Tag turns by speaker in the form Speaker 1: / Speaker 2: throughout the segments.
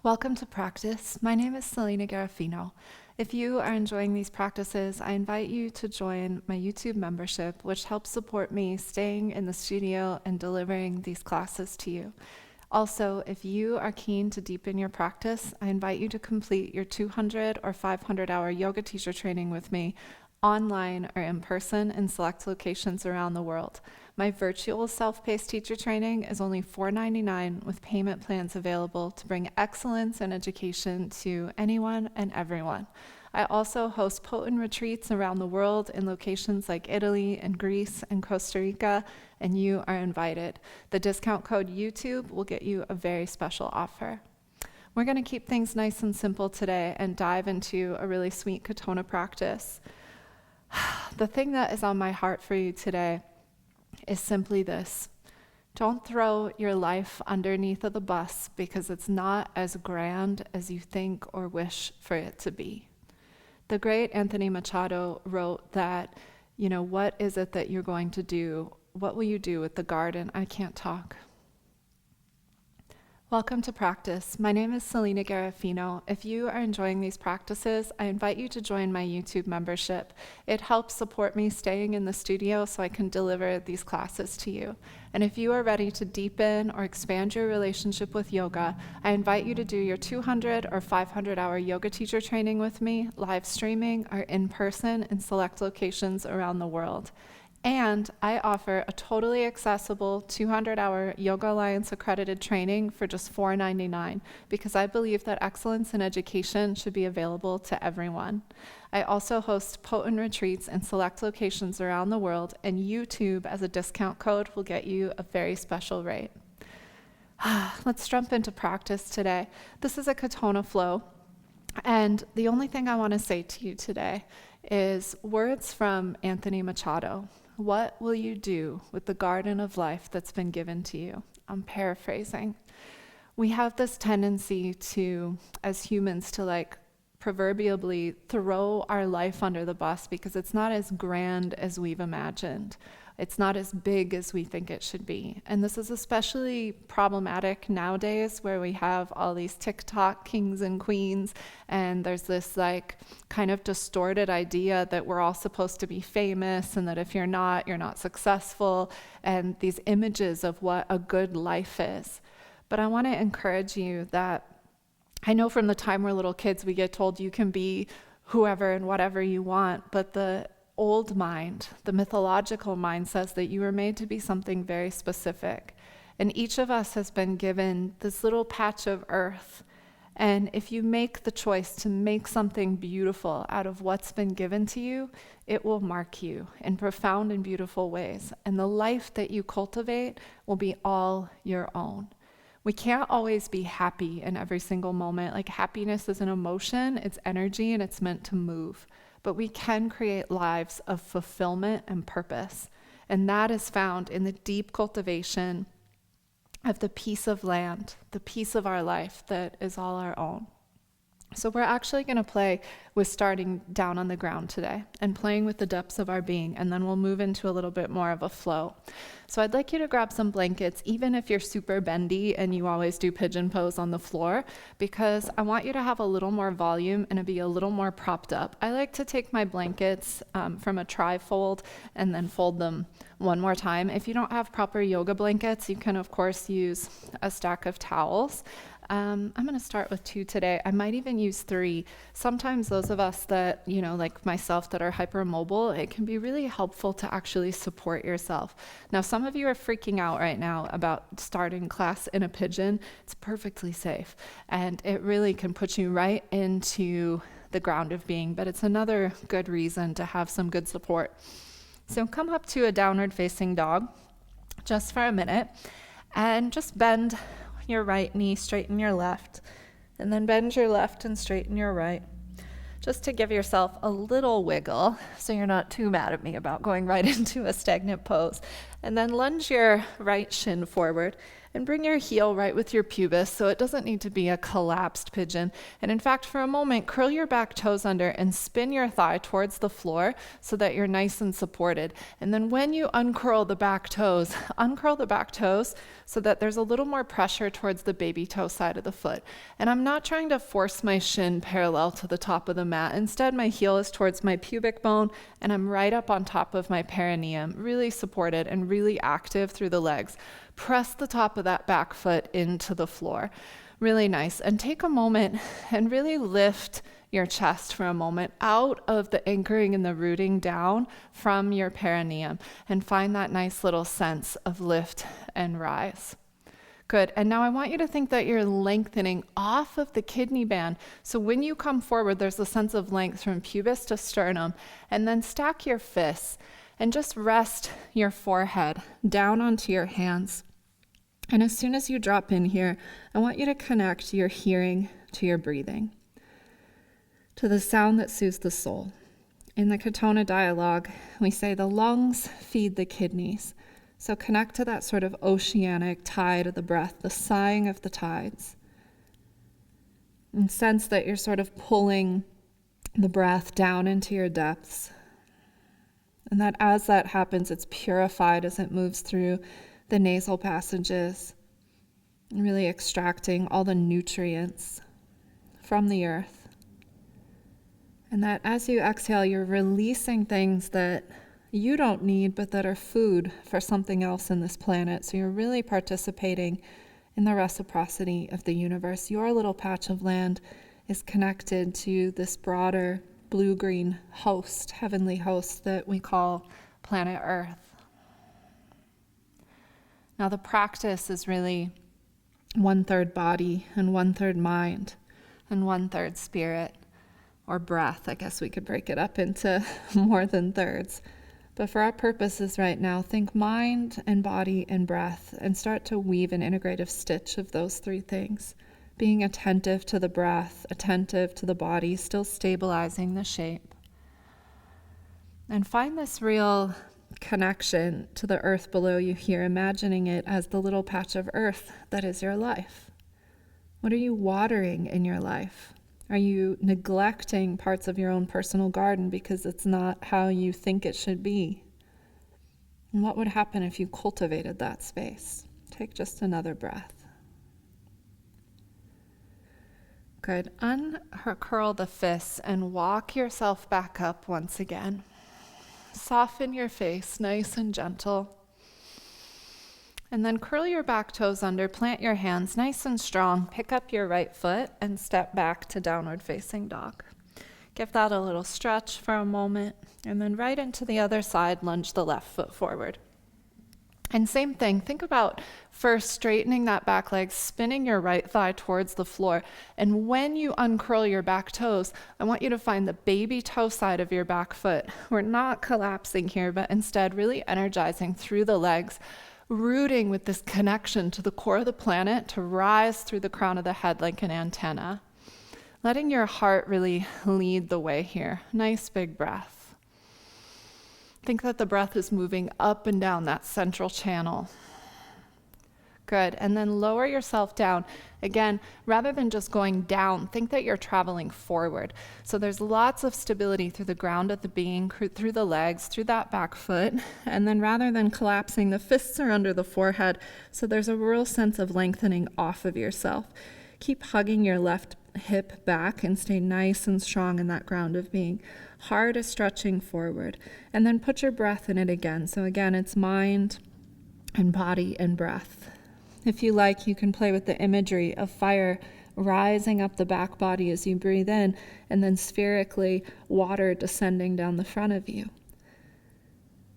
Speaker 1: Welcome to practice. My name is Selena Garofino. If you are enjoying these practices, I invite you to join my YouTube membership, which helps support me staying in the studio and delivering these classes to you. Also, if you are keen to deepen your practice, I invite you to complete your 200 or 500-hour yoga teacher training with me online or in person in select locations around the world. My virtual self-paced teacher training is only $4.99 with payment plans available to bring excellence in education to anyone and everyone. I also host potent retreats around the world in locations like Italy and Greece and Costa Rica, and you are invited. The discount code YouTube will get you a very special offer. We're going to keep things nice and simple today and dive into a really sweet Katona practice. The thing that is on my heart for you today is simply this. Don't throw your life underneath of the bus because it's not as grand as you think or wish for it to be. The great Anthony Machado wrote that, what is it that you're going to do? What will you do with the garden? I can't talk. Welcome to practice. My name is Selena Garofino. If you are enjoying these practices, I invite you to join my YouTube membership. It helps support me staying in the studio so I can deliver these classes to you. And if you are ready to deepen or expand your relationship with yoga, I invite you to do your 200 or 500-hour yoga teacher training with me, live streaming or in person in select locations around the world. And I offer a totally accessible 200-hour Yoga Alliance accredited training for just $4.99 because I believe that excellence in education should be available to everyone. I also host potent retreats in select locations around the world, and YouTube as a discount code will get you a very special rate. Let's jump into practice today. This is a Katona flow, and the only thing I want to say to you today is words from Anthony Machado. What will you do with the garden of life that's been given to you? I'm paraphrasing. We have this tendency to, as humans, to proverbially throw our life under the bus because it's not as grand as we've imagined. It's not as big as we think it should be. And this is especially problematic nowadays where we have all these TikTok kings and queens, and there's this kind of distorted idea that we're all supposed to be famous and that if you're not successful, and these images of what a good life is. But I want to encourage you that I know from the time we're little kids we get told you can be whoever and whatever you want, but the old mind, the mythological mind, says that you were made to be something very specific. And each of us has been given this little patch of earth. And if you make the choice to make something beautiful out of what's been given to you, it will mark you in profound and beautiful ways. And the life that you cultivate will be all your own. We can't always be happy in every single moment. Happiness is an emotion, it's energy, and it's meant to move. But we can create lives of fulfillment and purpose. And that is found in the deep cultivation of the piece of land, the piece of our life that is all our own. So we're actually going to play with starting down on the ground today and playing with the depths of our being, and then we'll move into a little bit more of a flow. So I'd like you to grab some blankets, even if you're super bendy and you always do pigeon pose on the floor, because I want you to have a little more volume and to be a little more propped up. I like to take my blankets from a tri-fold and then fold them one more time. If you don't have proper yoga blankets, you can of course use a stack of towels. I'm going to start with 2 today. I might even use 3. Sometimes those of us that, like myself, that are hypermobile, it can be really helpful to actually support yourself. Now, some of you are freaking out right now about starting class in a pigeon. It's perfectly safe, and it really can put you right into the ground of being, but it's another good reason to have some good support. So come up to a downward facing dog just for a minute, and just bend your right knee, straighten your left, and then bend your left and straighten your right, just to give yourself a little wiggle so you're not too mad at me about going right into a stagnant pose. And then lunge your right shin forward and bring your heel right with your pubis, so it doesn't need to be a collapsed pigeon. And in fact, for a moment, curl your back toes under and spin your thigh towards the floor so that you're nice and supported. And then when you uncurl the back toes so that there's a little more pressure towards the baby toe side of the foot. And I'm not trying to force my shin parallel to the top of the mat. Instead, my heel is towards my pubic bone, and I'm right up on top of my perineum, really supported and really active through the legs. Press the top of that back foot into the floor. Really nice. And take a moment and really lift your chest for a moment out of the anchoring and the rooting down from your perineum, and find that nice little sense of lift and rise. Good. And now I want you to think that you're lengthening off of the kidney band. So when you come forward, there's a sense of length from pubis to sternum. And then stack your fists and just rest your forehead down onto your hands. And as soon as you drop in here, I want you to connect your hearing to your breathing, to the sound that soothes the soul. In the Katona dialogue, we say the lungs feed the kidneys. So connect to that sort of oceanic tide of the breath, the sighing of the tides. And sense that you're sort of pulling the breath down into your depths. And that as that happens, it's purified as it moves through the nasal passages, and really extracting all the nutrients from the earth. And that as you exhale, you're releasing things that you don't need, but that are food for something else in this planet. So you're really participating in the reciprocity of the universe. Your little patch of land is connected to this broader blue-green host, heavenly host that we call planet Earth. Now the practice is really 1/3 body and 1/3 mind and 1/3 spirit, or breath. I guess we could break it up into more than thirds. But for our purposes right now, think mind and body and breath, and start to weave an integrative stitch of those three things. Being attentive to the breath, attentive to the body, still stabilizing the shape. And find this real connection to the earth below you here, imagining it as the little patch of earth that is your life. What are you watering in your life? Are you neglecting parts of your own personal garden because it's not how you think it should be? And what would happen if you cultivated that space? Take just another breath. Good. Uncurl the fists and walk yourself back up once again. Soften your face, nice and gentle. And then curl your back toes under, plant your hands nice and strong, pick up your right foot and step back to downward facing dog. Give that a little stretch for a moment, and then right into the other side, lunge the left foot forward. And same thing, think about first straightening that back leg, spinning your right thigh towards the floor. And when you uncurl your back toes, I want you to find the baby toe side of your back foot. We're not collapsing here, but instead really energizing through the legs, rooting with this connection to the core of the planet to rise through the crown of the head like an antenna. Letting your heart really lead the way here. Nice big breath. Think that the breath is moving up and down that central channel. Good. And then lower yourself down. Again, rather than just going down, think that you're traveling forward. So there's lots of stability through the ground of the being, through the legs, through that back foot. And then rather than collapsing, the fists are under the forehead. So there's a real sense of lengthening off of yourself. Keep hugging your left hip back and stay nice and strong in that ground of being. Heart is stretching forward. And then put your breath in it again. So again, it's mind and body and breath. If you like, you can play with the imagery of fire rising up the back body as you breathe in, and then spherically water descending down the front of you.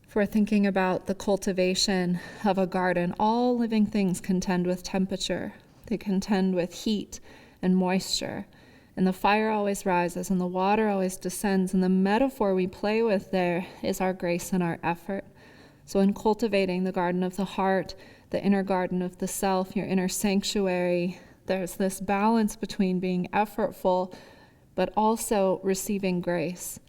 Speaker 1: If we're thinking about the cultivation of a garden, all living things contend with temperature. They contend with heat and moisture. And the fire always rises and the water always descends. And the metaphor we play with there is our grace and our effort. So in cultivating the garden of the heart, the inner garden of the self, your inner sanctuary, there's this balance between being effortful, but also receiving grace.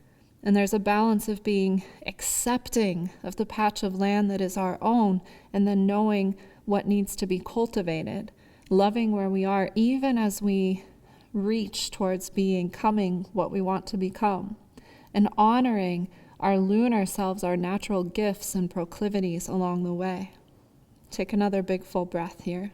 Speaker 1: And there's a balance of being accepting of the patch of land that is our own, and then knowing what needs to be cultivated, loving where we are, even as we reach towards becoming what we want to become, and honoring our lunar selves, our natural gifts and proclivities along the way. Take another big full breath here.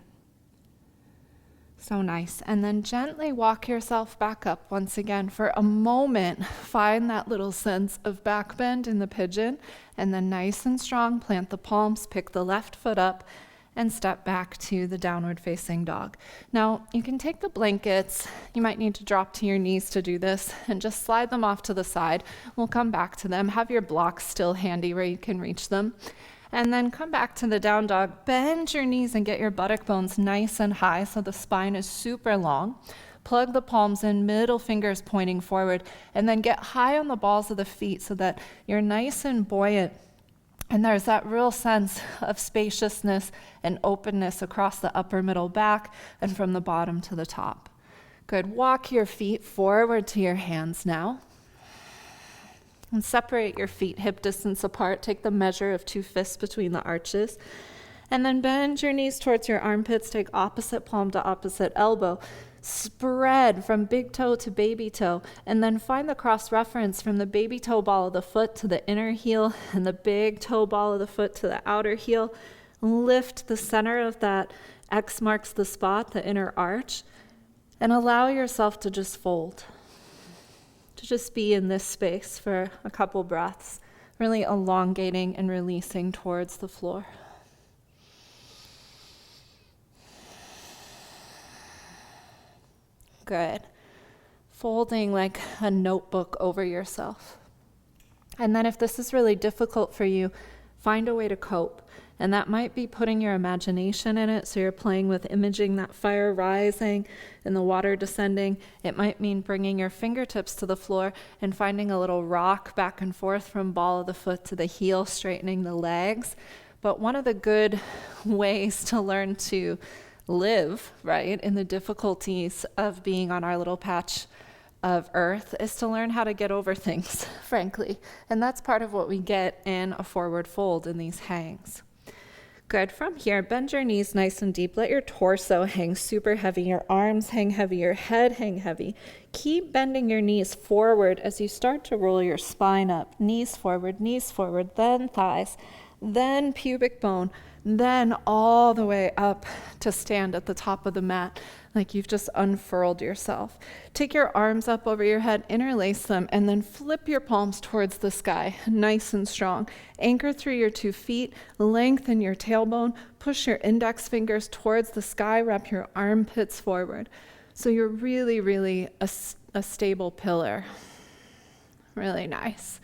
Speaker 1: So nice. And then gently walk yourself back up once again. For a moment, find that little sense of back bend in the pigeon, and then nice and strong, plant the palms, pick the left foot up, and step back to the downward facing dog. Now, you can take the blankets, you might need to drop to your knees to do this, and just slide them off to the side. We'll come back to them. Have your blocks still handy where you can reach them. And then come back to the down dog, bend your knees and get your buttock bones nice and high so the spine is super long. Plug the palms in, middle fingers pointing forward, and then get high on the balls of the feet so that you're nice and buoyant. And there's that real sense of spaciousness and openness across the upper middle back and from the bottom to the top. Good. Walk your feet forward to your hands now. And separate your feet hip distance apart. Take the measure of 2 fists between the arches. And then bend your knees towards your armpits. Take opposite palm to opposite elbow. Spread from big toe to baby toe, and then find the cross reference from the baby toe ball of the foot to the inner heel and the big toe ball of the foot to the outer heel. Lift the center of that X marks the spot, the inner arch, and allow yourself to just fold, to just be in this space for a couple breaths, really elongating and releasing towards the floor. Good. Folding like a notebook over yourself. And then if this is really difficult for you, find a way to cope. And that might be putting your imagination in it, so you're playing with imaging that fire rising and the water descending. It might mean bringing your fingertips to the floor and finding a little rock back and forth from ball of the foot to the heel, straightening the legs. But one of the good ways to learn to live, right, in the difficulties of being on our little patch of earth is to learn how to get over things, frankly. And that's part of what we get in a forward fold in these hangs. Good. From here, bend your knees nice and deep. Let your torso hang super heavy. Your arms hang heavy. Your head hang heavy. Keep bending your knees forward as you start to roll your spine up. Knees forward, then thighs, then pubic bone, then all the way up to stand at the top of the mat, like you've just unfurled yourself. Take your arms up over your head, interlace them, and then flip your palms towards the sky, nice and strong. Anchor through your 2 feet, lengthen your tailbone, push your index fingers towards the sky, wrap your armpits forward. So you're really, really a stable pillar. Really nice.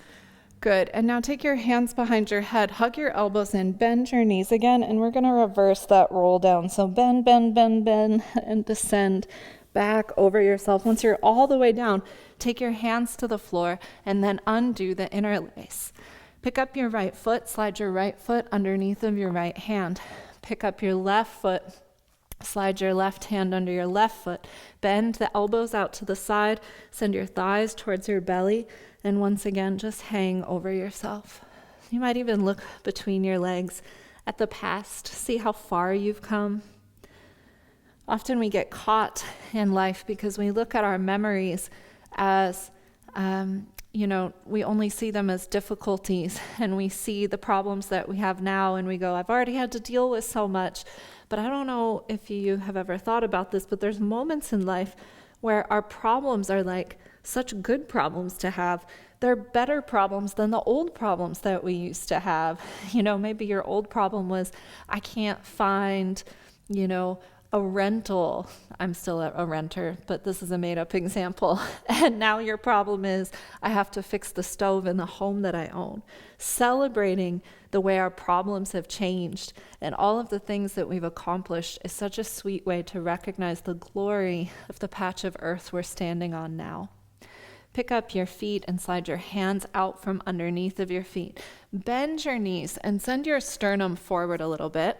Speaker 1: Good. And now take your hands behind your head, hug your elbows in, bend your knees again, and we're going to reverse that roll down. So bend, and descend back over yourself. Once you're all the way down, take your hands to the floor and then undo the interlace. Pick up your right foot, slide your right foot underneath of your right hand. Pick up your left foot, slide your left hand under your left foot. Bend the elbows out to the side, send your thighs towards your belly, and once again, just hang over yourself. You might even look between your legs at the past, see how far you've come. Often we get caught in life because we look at our memories as, we only see them as difficulties, and we see the problems that we have now, and we go, I've already had to deal with so much. But I don't know if you have ever thought about this, but there's moments in life where our problems are like such good problems to have. They're better problems than the old problems that we used to have. Maybe your old problem was, I can't find, a rental. I'm still a renter, but this is a made-up example. And now your problem is, I have to fix the stove in the home that I own. Celebrating the way our problems have changed and all of the things that we've accomplished is such a sweet way to recognize the glory of the patch of earth we're standing on now. Pick up your feet and slide your hands out from underneath of your feet. Bend your knees and send your sternum forward a little bit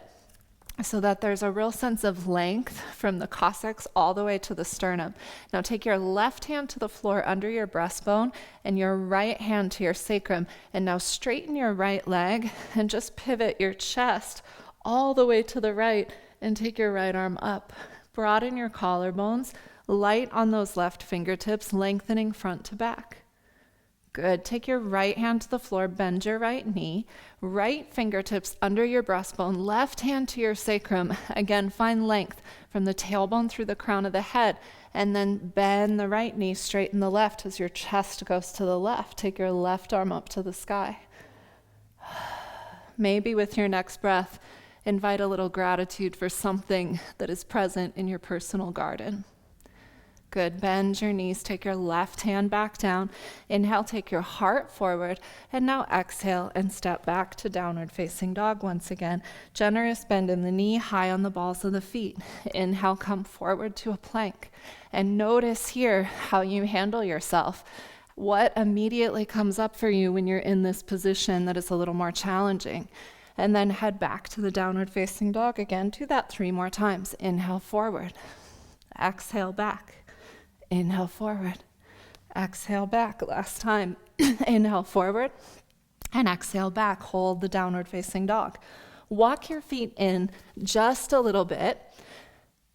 Speaker 1: so that there's a real sense of length from the coccyx all the way to the sternum. Now take your left hand to the floor under your breastbone and your right hand to your sacrum. And now straighten your right leg and just pivot your chest all the way to the right, and take your right arm up. Broaden your collarbones, light on those left fingertips, lengthening front to back. Good. Take your right hand to the floor, bend your right knee, right fingertips under your breastbone, left hand to your sacrum. Again, find length from the tailbone through the crown of the head, and then bend the right knee, straighten the left as your chest goes to the left. Take your left arm up to the sky. Maybe with your next breath, invite a little gratitude for something that is present in your personal garden. Good. Bend your knees. Take your left hand back down. Inhale, take your heart forward. And now exhale and step back to downward facing dog once again. Generous bend in the knee, high on the balls of the feet. Inhale, come forward to a plank. And notice here how you handle yourself. What immediately comes up for you when you're in this position that is a little more challenging. And then head back to the downward facing dog again. Do that 3 more times. Inhale forward. Exhale back. Inhale forward, exhale back. Last time, inhale forward and exhale back. Hold the downward facing dog. Walk your feet in just a little bit.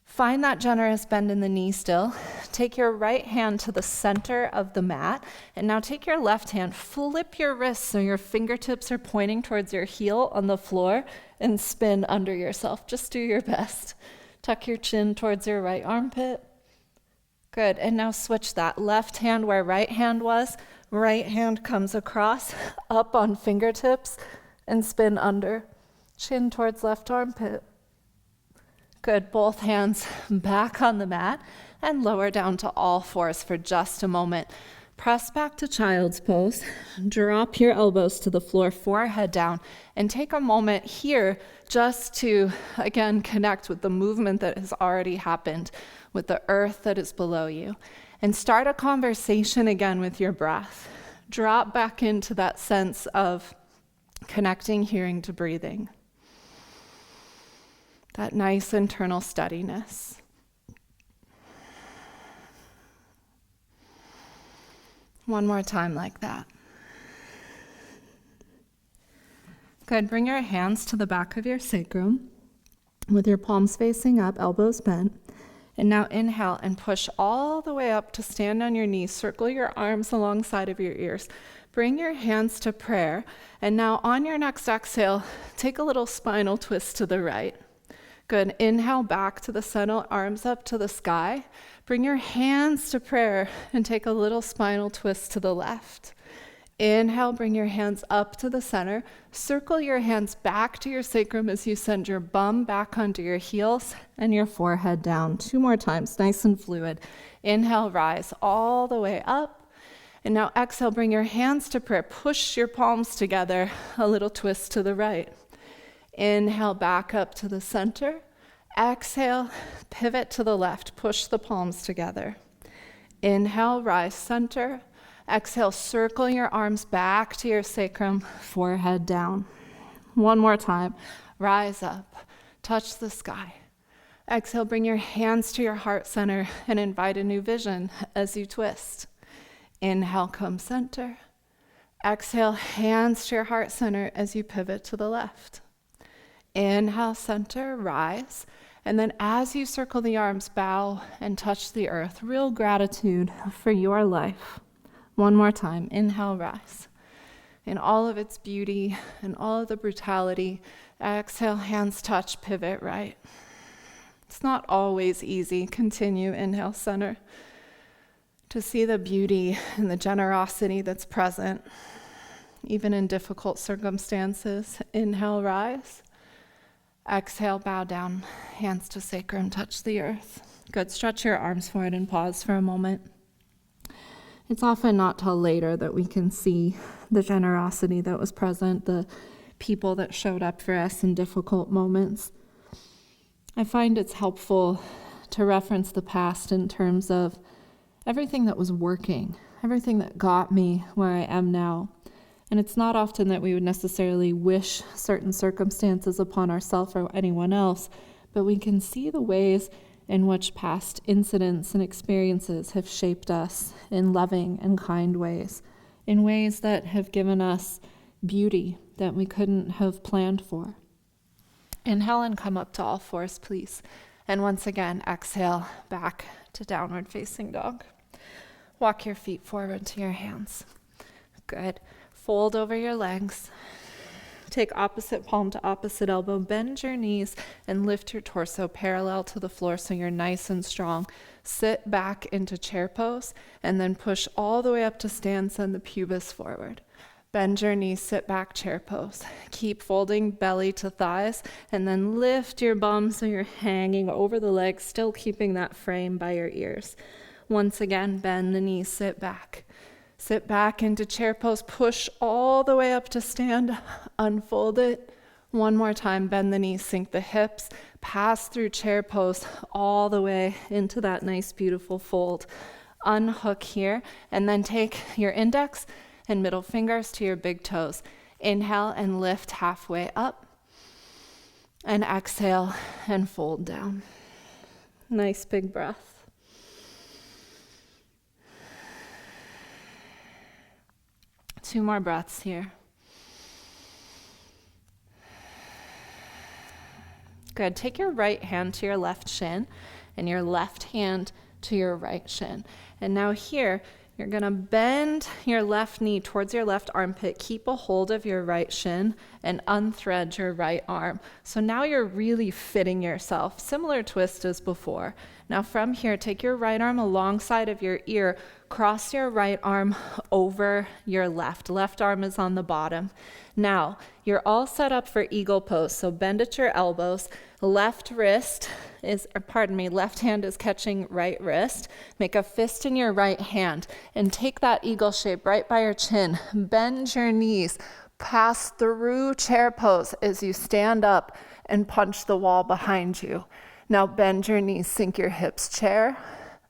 Speaker 1: Find that generous bend in the knee still. Take your right hand to the center of the mat. And now take your left hand, flip your wrists so your fingertips are pointing towards your heel on the floor and spin under yourself. Just do your best. Tuck your chin towards your right armpit. Good, and now switch that. Left hand where right hand was, right hand comes across, up on fingertips, and spin under. Chin towards left armpit. Good, both hands back on the mat, and lower down to all fours for just a moment. Press back to child's pose, drop your elbows to the floor, forehead down, and take a moment here just to, again, connect with the movement that has already happened, with the earth that is below you, and start a conversation again with your breath. Drop back into that sense of connecting hearing to breathing. That nice internal steadiness. One more time like that. Good. Bring your hands to the back of your sacrum with your palms facing up, elbows bent. And now inhale and push all the way up to stand on your knees. Circle your arms alongside of your ears. Bring your hands to prayer. And now on your next exhale, take a little spinal twist to the right. Good. Inhale back to the center, arms up to the sky. Bring your hands to prayer and take a little spinal twist to the left. Inhale, bring your hands up to the center. Circle your hands back to your sacrum as you send your bum back onto your heels and your forehead down. 2 more times, nice and fluid. Inhale, rise all the way up. And now exhale, bring your hands to prayer. Push your palms together, a little twist to the right. Inhale, back up to the center. Exhale, pivot to the left. Push the palms together. Inhale, rise center. Exhale, circle your arms back to your sacrum, forehead down. 1 more time. Rise up, touch the sky. Exhale, bring your hands to your heart center and invite a new vision as you twist. Inhale, come center. Exhale, hands to your heart center as you pivot to the left. Inhale, center, rise. And then as you circle the arms, bow and touch the earth. Real gratitude for your life. 1 more time. Inhale, rise. In all of its beauty and all of the brutality, exhale, hands touch, pivot right. It's not always easy. Continue, inhale, center. To see the beauty and the generosity that's present, even in difficult circumstances. Inhale, rise. Exhale, bow down. Hands to sacrum, touch the earth. Good. Stretch your arms forward and pause for a moment. It's often not till later that we can see the generosity that was present, the people that showed up for us in difficult moments. I find it's helpful to reference the past in terms of everything that was working, everything that got me where I am now. And it's not often that we would necessarily wish certain circumstances upon ourselves or anyone else, but we can see the ways in which past incidents and experiences have shaped us in loving and kind ways, in ways that have given us beauty that we couldn't have planned for. Inhale and come up to all fours, please. And once again, exhale back to downward facing dog. Walk your feet forward to your hands. Good. Fold over your legs. Take opposite palm to opposite elbow. Bend your knees and lift your torso parallel to the floor so you're nice and strong. Sit back into chair pose and then push all the way up to stand. Send the pubis forward. Bend your knees, sit back, chair pose. Keep folding belly to thighs and then lift your bum so you're hanging over the legs, still keeping that frame by your ears. Once again, bend the knees, sit back. Sit back into chair pose, push all the way up to stand, unfold it. One more time, bend the knees, sink the hips, pass through chair pose all the way into that nice, beautiful fold. Unhook here, and then take your index and middle fingers to your big toes. Inhale and lift halfway up. And exhale and fold down. Nice big breath. Two more breaths here. Good. Take your right hand to your left shin and your left hand to your right shin. And now here, you're going to bend your left knee towards your left armpit, keep a hold of your right shin, and unthread your right arm. So now you're really fitting yourself. Similar twist as before. Now from here, take your right arm alongside of your ear, cross your right arm over your left. Left arm is on the bottom. Now, you're all set up for eagle pose, so bend at your elbows. Left hand is catching right wrist. Make a fist in your right hand and take that eagle shape right by your chin. Bend your knees, pass through chair pose as you stand up and punch the wall behind you. Now bend your knees, sink your hips, chair.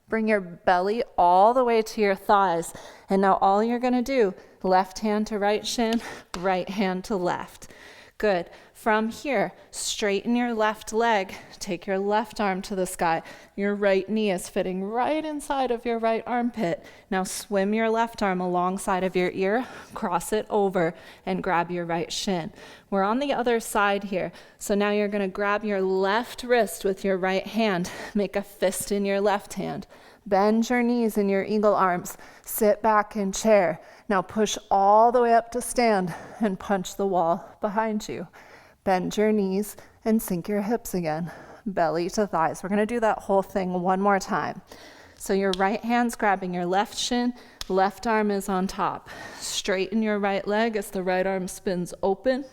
Speaker 1: Bring your belly all the way to your thighs. And now all you're gonna do, left hand to right shin, right hand to left. Good. From here, straighten your left leg. Take your left arm to the sky. Your right knee is fitting right inside of your right armpit. Now swim your left arm alongside of your ear, cross it over, and grab your right shin. We're on the other side here. So now you're going to grab your left wrist with your right hand. Make a fist in your left hand. Bend your knees in your eagle arms. Sit back in chair. Now push all the way up to stand and punch the wall behind you. Bend your knees and sink your hips again. Belly to thighs. We're going to do that whole thing one more time. So your right hand's grabbing your left shin, left arm is on top. Straighten your right leg as the right arm spins open.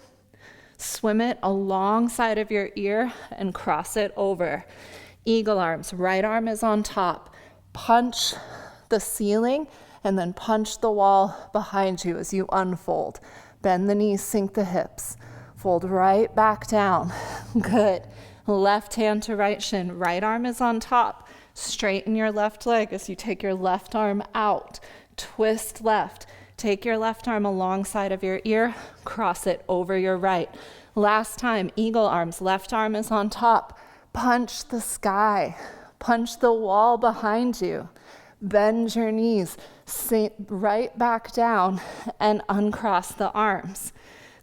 Speaker 1: Swim it alongside of your ear and cross it over. Eagle arms, right arm is on top. Punch the ceiling and then punch the wall behind you as you unfold. Bend the knees, sink the hips. Fold right back down. Good. Left hand to right shin. Right arm is on top. Straighten your left leg as you take your left arm out. Twist left. Take your left arm alongside of your ear. Cross it over your right. Last time, eagle arms. Left arm is on top. Punch the sky. Punch the wall behind you. Bend your knees. Sink right back down and uncross the arms.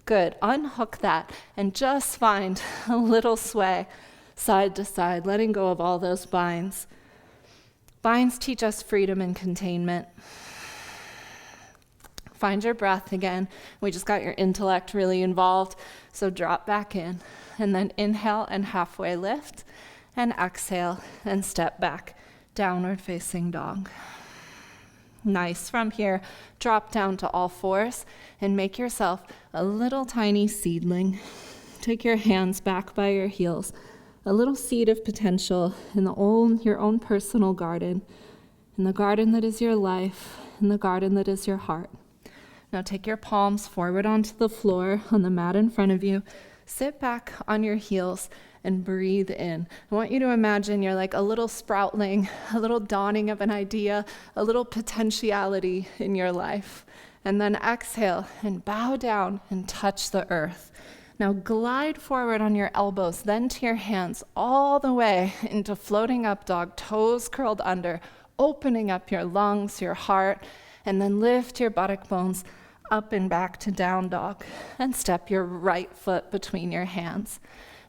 Speaker 1: Good. Unhook that and just find a little sway side to side, letting go of all those binds. Binds teach us freedom and containment. Find your breath again. We just got your intellect really involved, so drop back in. And then inhale and halfway lift, and exhale and step back. Downward facing dog. Nice. From here, drop down to all fours and make yourself a little tiny seedling. Take your hands back by your heels. A little seed of potential in your own personal garden, in the garden that is your life, in the garden that is your heart. Now take your palms forward onto the floor on the mat in front of you. Sit back on your heels and breathe in. I want you to imagine you're like a little sproutling, a little dawning of an idea, a little potentiality in your life. And then exhale and bow down and touch the earth. Now glide forward on your elbows, then to your hands, all the way into floating up dog, toes curled under, opening up your lungs, your heart, and then lift your buttock bones up and back to down dog, and step your right foot between your hands.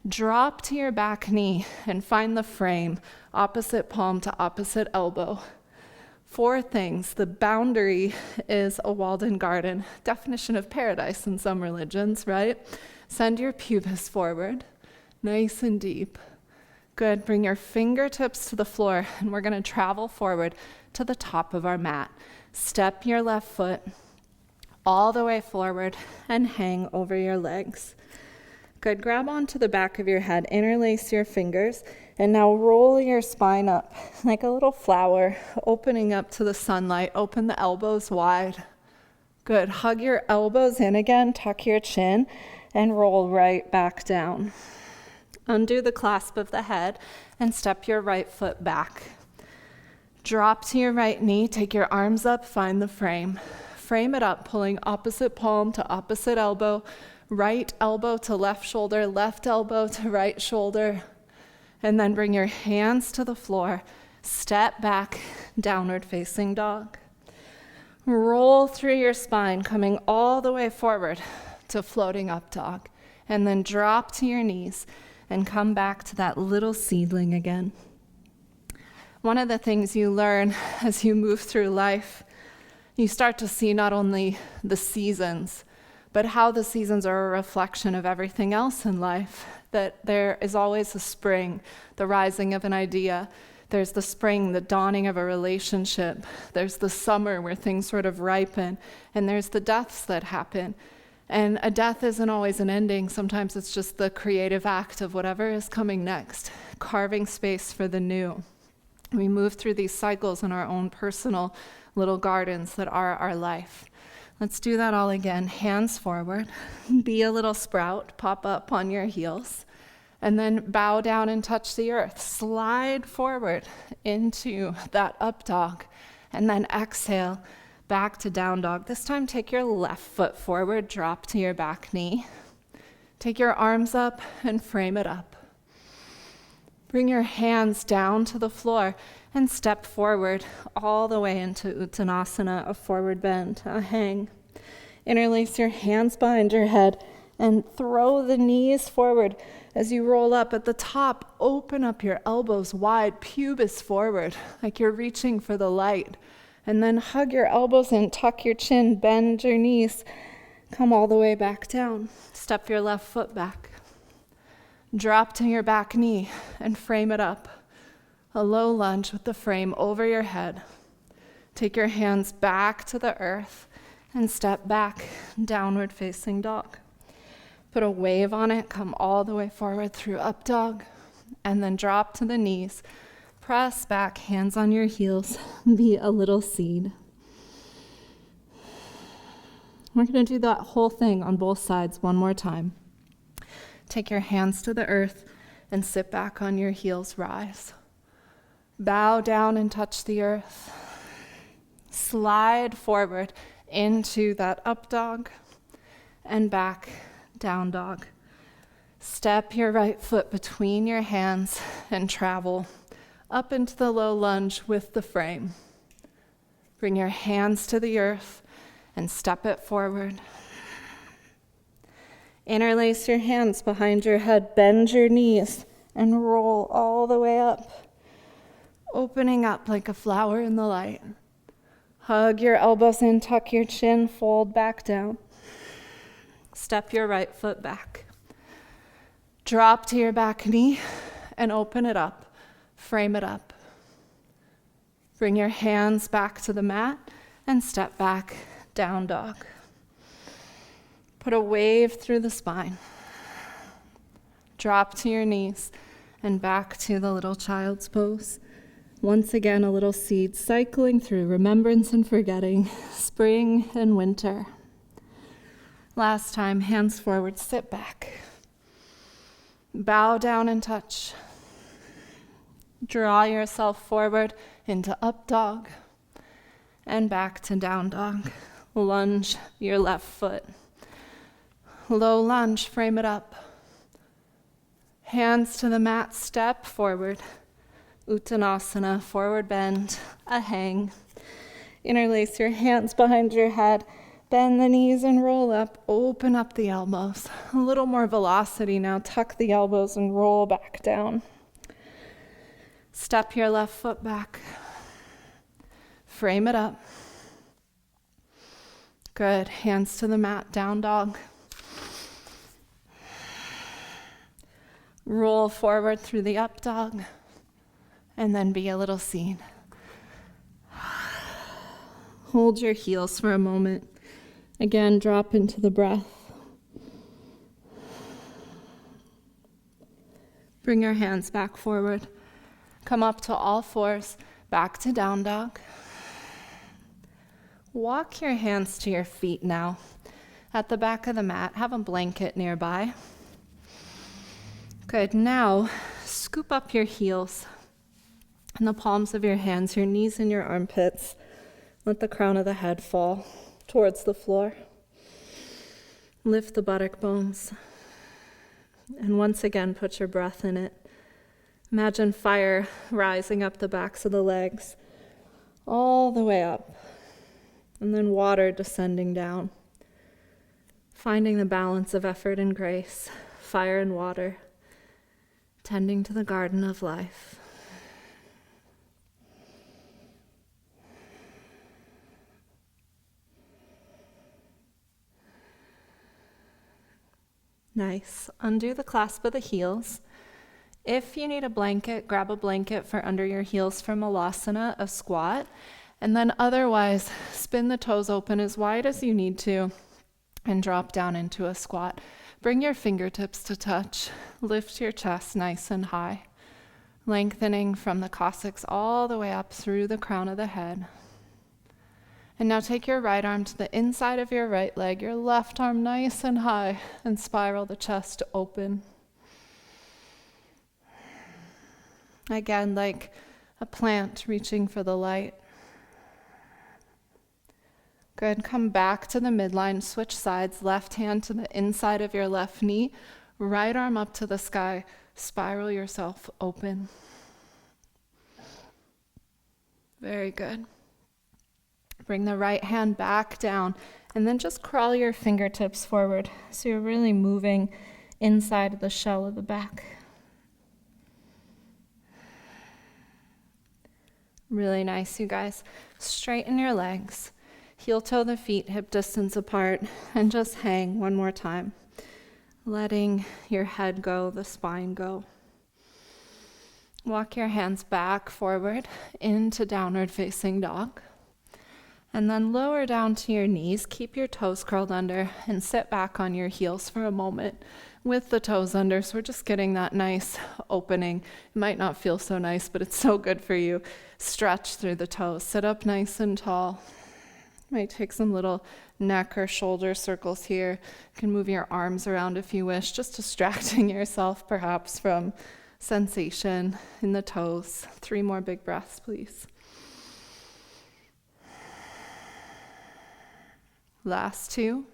Speaker 1: Drop to your back knee and find the frame, opposite palm to opposite elbow. 4 things. The boundary is a walled-in garden. Definition of paradise in some religions, right? Send your pubis forward, nice and deep. Good. Bring your fingertips to the floor, and we're going to travel forward to the top of our mat. Step your left foot all the way forward and hang over your legs. Good. Grab onto the back of your head, interlace your fingers, and now roll your spine up like a little flower, opening up to the sunlight. Open the elbows wide. Good. Hug your elbows in again, tuck your chin, and roll right back down. Undo the clasp of the head and step your right foot back. Drop to your right knee, take your arms up, find the frame. Frame it up, pulling opposite palm to opposite elbow, right elbow to left shoulder, left elbow to right shoulder. And then bring your hands to the floor. Step back, downward facing dog. Roll through your spine, coming all the way forward to floating up dog. And then drop to your knees and come back to that little seedling again. One of the things you learn as you move through life, you start to see not only the seasons, but how the seasons are a reflection of everything else in life. That there is always a spring, the rising of an idea. There's the spring, the dawning of a relationship. There's the summer where things sort of ripen. And there's the deaths that happen. And a death isn't always an ending. Sometimes it's just the creative act of whatever is coming next, carving space for the new. We move through these cycles in our own personal little gardens that are our life. Let's do that all again. Hands forward. Be a little sprout. Pop up on your heels. And then bow down and touch the earth. Slide forward into that up dog. And then exhale back to down dog. This time take your left foot forward. Drop to your back knee. Take your arms up and frame it up. Bring your hands down to the floor and step forward all the way into Uttanasana, a forward bend, a hang. Interlace your hands behind your head and throw the knees forward as you roll up. At the top, open up your elbows wide, pubis forward, like you're reaching for the light. And then hug your elbows in, tuck your chin, bend your knees. Come all the way back down. Step your left foot back. Drop to your back knee and frame it up. A low lunge with the frame over your head. Take your hands back to the earth and step back, downward facing dog. Put a wave on it, come all the way forward through up dog, and then drop to the knees. Press back, hands on your heels, be a little seed. We're going to do that whole thing on both sides one more time. Take your hands to the earth and sit back on your heels, rise. Bow down and touch the earth. Slide forward into that up dog and back, down dog. Step your right foot between your hands and travel up into the low lunge with the frame. Bring your hands to the earth and step it forward. Interlace your hands behind your head, bend your knees, and roll all the way up, opening up like a flower in the light. Hug your elbows in, tuck your chin, fold back down. Step your right foot back. Drop to your back knee and open it up, frame it up. Bring your hands back to the mat and step back, down dog. Put a wave through the spine. Drop to your knees and back to the little child's pose. Once again, a little seed cycling through remembrance and forgetting, spring and winter. Last time, hands forward, sit back. Bow down and touch. Draw yourself forward into up dog and back to down dog. Lunge your left foot. Low lunge, frame it up. Hands to the mat, step forward. Uttanasana, forward bend, a hang. Interlace your hands behind your head, Bend the knees and roll up. Open up the elbows. A little more velocity now. Tuck the elbows and roll back down. Step your left foot back. Frame it up. Good. Hands to the mat. Down dog. Roll forward through the up dog. And then be a little seed. Hold your heels for a moment. Again, drop into the breath. Bring your hands back forward. Come up to all fours, back to down dog. Walk your hands to your feet now. At the back of the mat, have a blanket nearby. Good. Now, scoop up your heels and the palms of your hands, your knees and your armpits. Let the crown of the head fall towards the floor. Lift the buttock bones. And once again, put your breath in it. Imagine fire rising up the backs of the legs, all the way up. And then water descending down. Finding the balance of effort and grace, fire and water, tending to the garden of life. Nice. Undo the clasp of the heels. If you need a blanket, grab a blanket for under your heels for Malasana, a squat. And then otherwise, spin the toes open as wide as you need to and drop down into a squat. Bring your fingertips to touch. Lift your chest nice and high. Lengthening from the coccyx all the way up through the crown of the head. And now take your right arm to the inside of your right leg, your left arm nice and high, and spiral the chest open. Again, like a plant reaching for the light. Good. Come back to the midline, switch sides, left hand to the inside of your left knee, right arm up to the sky, spiral yourself open. Very good. Bring the right hand back down and then just crawl your fingertips forward so you're really moving inside of the shell of the back. Really nice, you guys. Straighten your legs. Heel toe the feet hip distance apart and just hang one more time. Letting your head go, the spine go. Walk your hands back forward into downward facing dog. And then lower down to your knees, keep your toes curled under, and sit back on your heels for a moment with the toes under. So we're just getting that nice opening. It might not feel so nice, but it's so good for you. Stretch through the toes. Sit up nice and tall. You might take some little neck or shoulder circles here. You can move your arms around if you wish, just distracting yourself perhaps from sensation in the toes. 3 more big breaths, please. Last 2.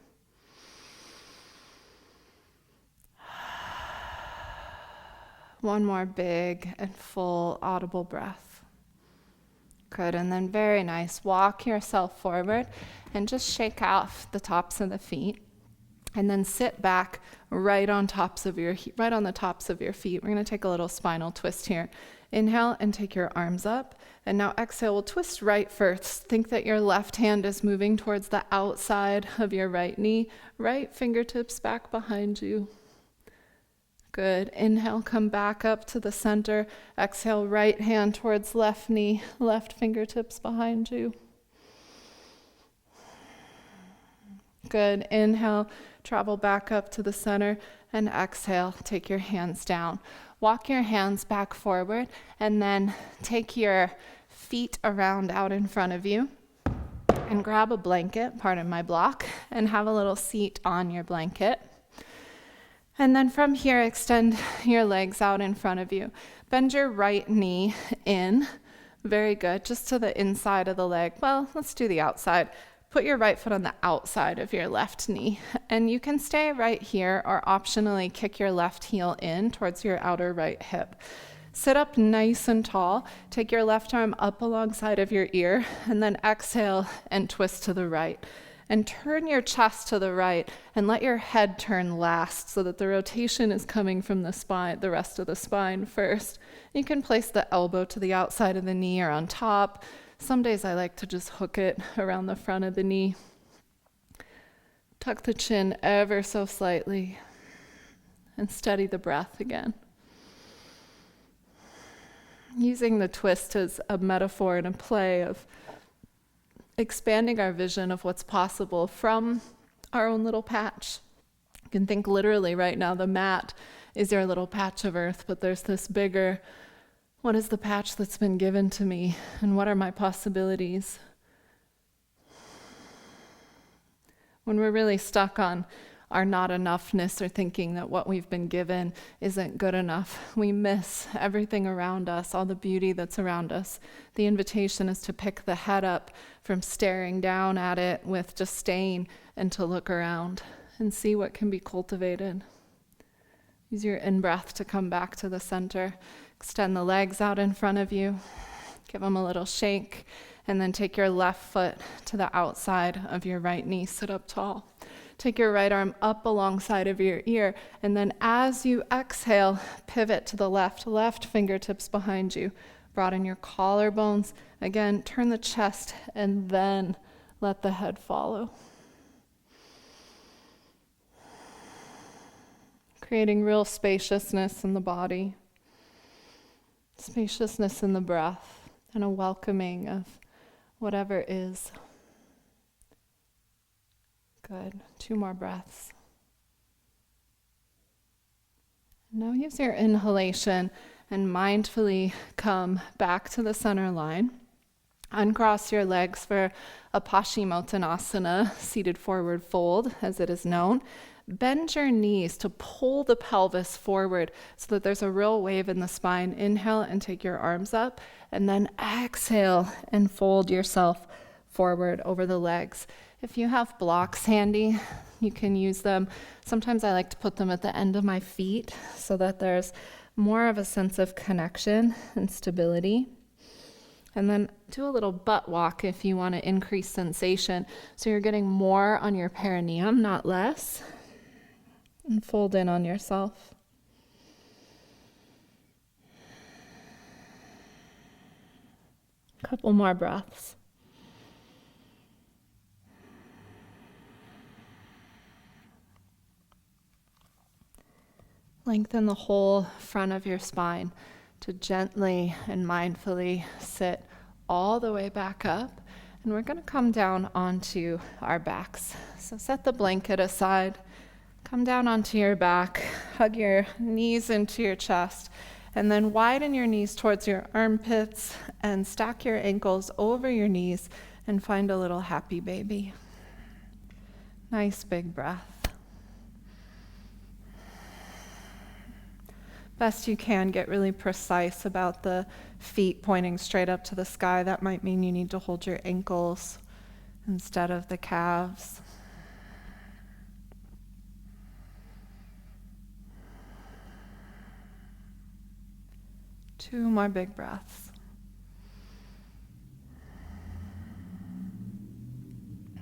Speaker 1: One more big and full audible breath. Good, and then very nice. Walk yourself forward and just shake off the tops of the feet. And then sit back right on the tops of your feet. We're going to take a little spinal twist here. Inhale and take your arms up. And now exhale, we'll twist right first. Think that your left hand is moving towards the outside of your right knee. Right fingertips back behind you. Good. Inhale, come back up to the center. Exhale, right hand towards left knee. Left fingertips behind you. Good. Inhale, travel back up to the center. And exhale, take your hands down. Walk your hands back forward and then take your feet around out in front of you and grab a blanket, pardon my block, and have a little seat on your blanket. And then from here, extend your legs out in front of you. Bend your right knee in. Very good. Just to the inside of the leg. Well, let's do the outside. Put your right foot on the outside of your left knee. And you can stay right here or optionally kick your left heel in towards your outer right hip. Sit up nice and tall. Take your left arm up alongside of your ear and then exhale and twist to the right. and turn your chest to the right and let your head turn last so that the rotation is coming from the spine, the rest of the spine first. You can place the elbow to the outside of the knee or on top. Some days I like to just hook it around the front of the knee. Tuck the chin ever so slightly and steady the breath again. Using the twist as a metaphor and a play of expanding our vision of what's possible from our own little patch. You can think literally right now, the mat is your little patch of earth, but there's this bigger, what is the patch that's been given to me, and what are my possibilities? When we're really stuck on our not enoughness or thinking that what we've been given isn't good enough, we miss everything around us, all the beauty that's around us. The invitation is to pick the head up from staring down at it with disdain and to look around and see what can be cultivated. Use your in-breath to come back to the center. Extend the legs out in front of you. Give them a little shake, and then take your left foot to the outside of your right knee. Sit up tall. Take your right arm up alongside of your ear, and then as you exhale, pivot to the left fingertips behind you. Broaden your collarbones. Again, turn the chest, and then let the head follow. Creating real spaciousness in the body, spaciousness in the breath, and a welcoming of whatever is. Good. 2 more breaths. Now use your inhalation and mindfully come back to the center line. Uncross your legs for a Paschimottanasana, seated forward fold, as it is known. Bend your knees to pull the pelvis forward so that there's a real wave in the spine. Inhale and take your arms up, and then exhale and fold yourself forward over the legs. If you have blocks handy, you can use them. Sometimes I like to put them at the end of my feet so that there's more of a sense of connection and stability. And then do a little butt walk if you want to increase sensation. So you're getting more on your perineum, not less. And fold in on yourself. A couple more breaths. Lengthen the whole front of your spine to gently and mindfully sit all the way back up. And we're going to come down onto our backs. So set the blanket aside, come down onto your back, hug your knees into your chest, and then widen your knees towards your armpits and stack your ankles over your knees and find a little happy baby. Nice big breath. Best you can, get really precise about the feet pointing straight up to the sky. That might mean you need to hold your ankles instead of the calves. Two more big breaths.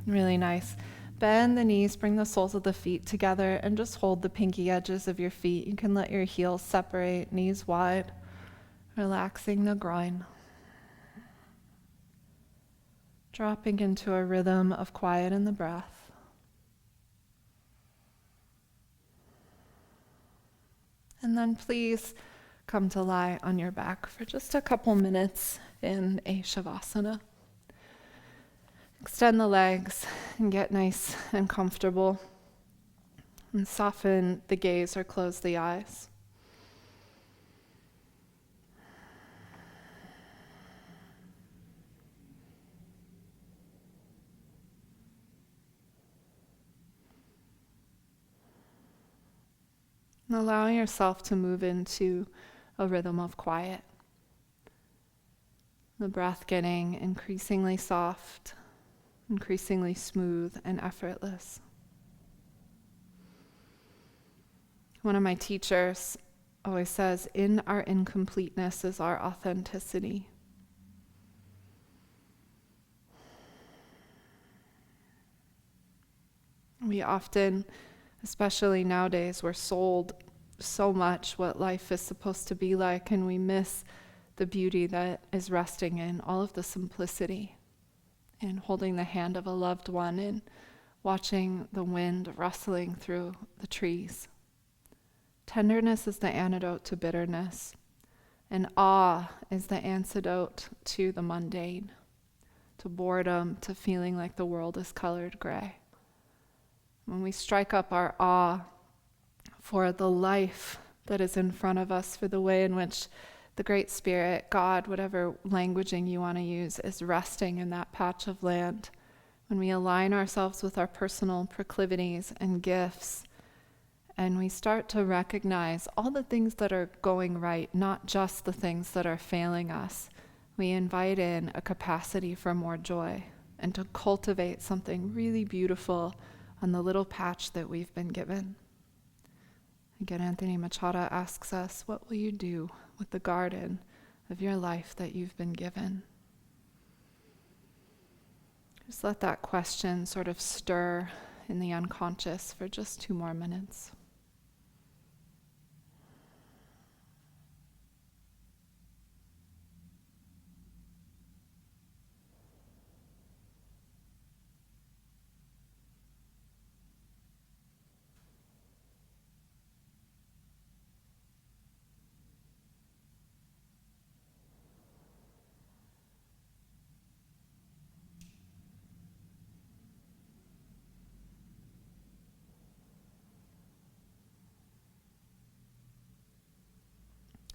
Speaker 1: Really nice. Bend the knees, bring the soles of the feet together, and just hold the pinky edges of your feet. You can let your heels separate, knees wide, relaxing the groin. Dropping into a rhythm of quiet in the breath. And then please come to lie on your back for just a couple minutes in a Shavasana. Extend the legs and get nice and comfortable. And soften the gaze or close the eyes. And allowing yourself to move into a rhythm of quiet. The breath getting increasingly soft, increasingly smooth and effortless. One of my teachers always says, in our incompleteness is our authenticity. We often, especially nowadays, we're sold so much what life is supposed to be like, and we miss the beauty that is resting in all of the simplicity, in holding the hand of a loved one and watching the wind rustling through the trees. Tenderness is the antidote to bitterness, and awe is the antidote to the mundane, to boredom, to feeling like the world is colored gray. When we strike up our awe for the life that is in front of us, for the way in which the Great Spirit, God, whatever languaging you want to use, is resting in that patch of land, when we align ourselves with our personal proclivities and gifts, and we start to recognize all the things that are going right, not just the things that are failing us, we invite in a capacity for more joy and to cultivate something really beautiful on the little patch that we've been given. Again, Anthony Machado asks us, what will you do with the garden of your life that you've been given? Just let that question sort of stir in the unconscious for just 2 more minutes.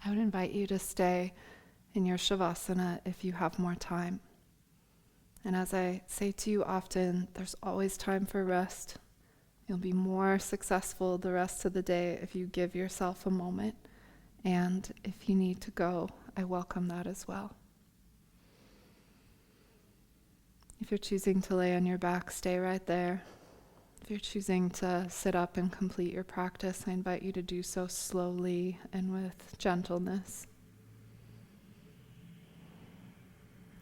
Speaker 1: I would invite you to stay in your Shavasana if you have more time. And as I say to you often, there's always time for rest. You'll be more successful the rest of the day if you give yourself a moment. And if you need to go, I welcome that as well. If you're choosing to lay on your back, stay right there. If you're choosing to sit up and complete your practice, I invite you to do so slowly and with gentleness.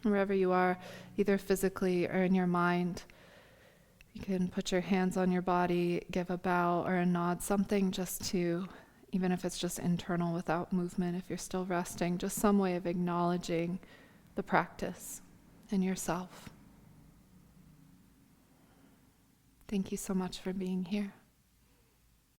Speaker 1: Wherever you are, either physically or in your mind, you can put your hands on your body, give a bow or a nod, something just to, even if it's just internal without movement, if you're still resting, just some way of acknowledging the practice and yourself. Thank you so much for being here.